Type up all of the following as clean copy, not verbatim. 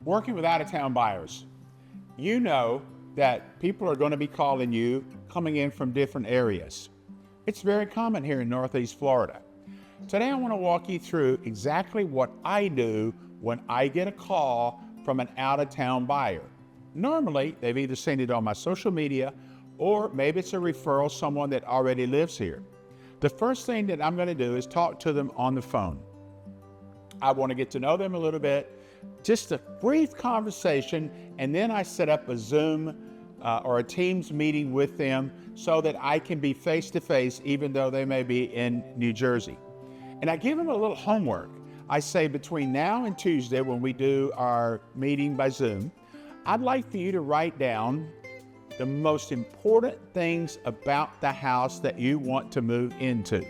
Working with out-of-town buyers, you know that people are going to be calling you coming in from different areas. It's very common here in Northeast Florida. Today I want to walk you through exactly what I do when I get a call from an out-of-town buyer. Normally, they've either seen it on my social media or maybe it's a referral, someone that already lives here. The first thing that I'm going to do is talk to them on the phone. I want to get to know them a little bit, just a brief conversation, and then I set up a Zoom or a Teams meeting with them so that I can be face-to-face even though they may be in New Jersey. And I give them a little homework. I say between now and Tuesday when we do our meeting by Zoom, I'd like for you to write down the most important things about the house that you want to move into.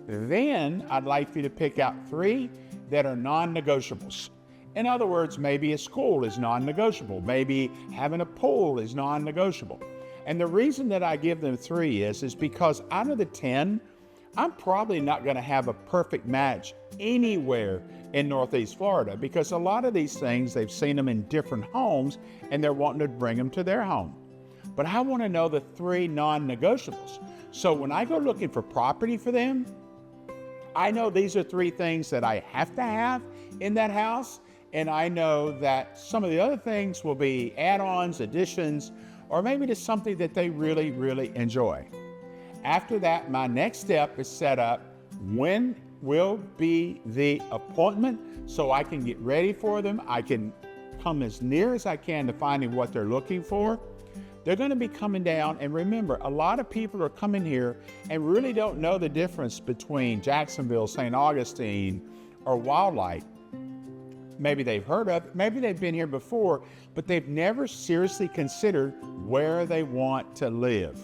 Then I'd like for you to pick out 3 that are non-negotiables. In other words, maybe a school is non-negotiable. Maybe having a pool is non-negotiable. And the reason that I give them 3 is because out of the 10, I'm probably not going to have a perfect match anywhere in Northeast Florida because a lot of these things, they've seen them in different homes and they're wanting to bring them to their home. But I want to know the 3 non-negotiables. So when I go looking for property for them, I know these are 3 things that I have to have in that house, and I know that some of the other things will be add-ons, additions, or maybe just something that they really, really enjoy. After that, my next step is set up when will be the appointment so I can get ready for them. I can come as near as I can to finding what they're looking for. They're going to be coming down, and remember, a lot of people are coming here and really don't know the difference between Jacksonville, St. Augustine, or Wildlight. Maybe they've heard of it, maybe they've been here before, but they've never seriously considered where they want to live.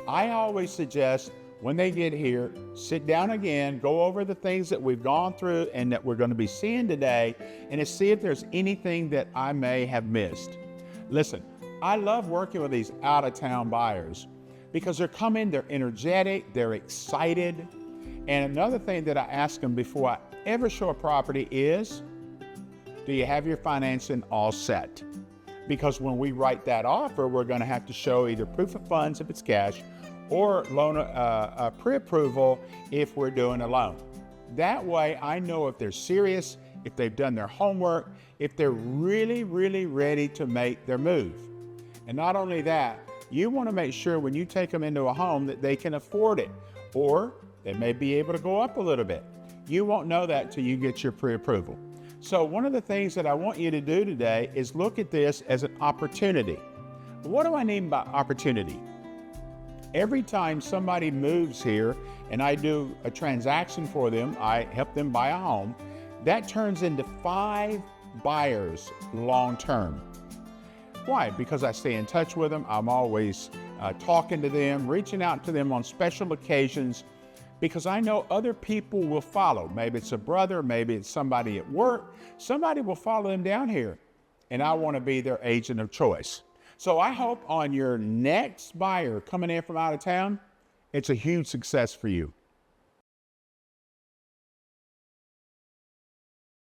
I always suggest when they get here, sit down again, go over the things that we've gone through and that we're going to be seeing today, and to see if there's anything that I may have missed. Listen, I love working with these out-of-town buyers because they're coming, they're energetic, they're excited. And another thing that I ask them before I ever show a property is, do you have your financing all set? Because when we write that offer, we're going to have to show either proof of funds if it's cash or loan pre-approval if we're doing a loan. That way I know if they're serious, if they've done their homework, if they're really, really ready to make their move. And not only that, you want to make sure when you take them into a home that they can afford it, or they may be able to go up a little bit. You won't know that till you get your pre-approval. So one of the things that I want you to do today is look at this as an opportunity. What do I mean by opportunity? Every time somebody moves here and I do a transaction for them, I help them buy a home, that turns into 5 buyers long-term. Why? Because I stay in touch with them. I'm always talking to them, reaching out to them on special occasions, because I know other people will follow. Maybe it's a brother, maybe it's somebody at work. Somebody will follow them down here, and I want to be their agent of choice. So I hope on your next buyer coming in from out of town, it's a huge success for you.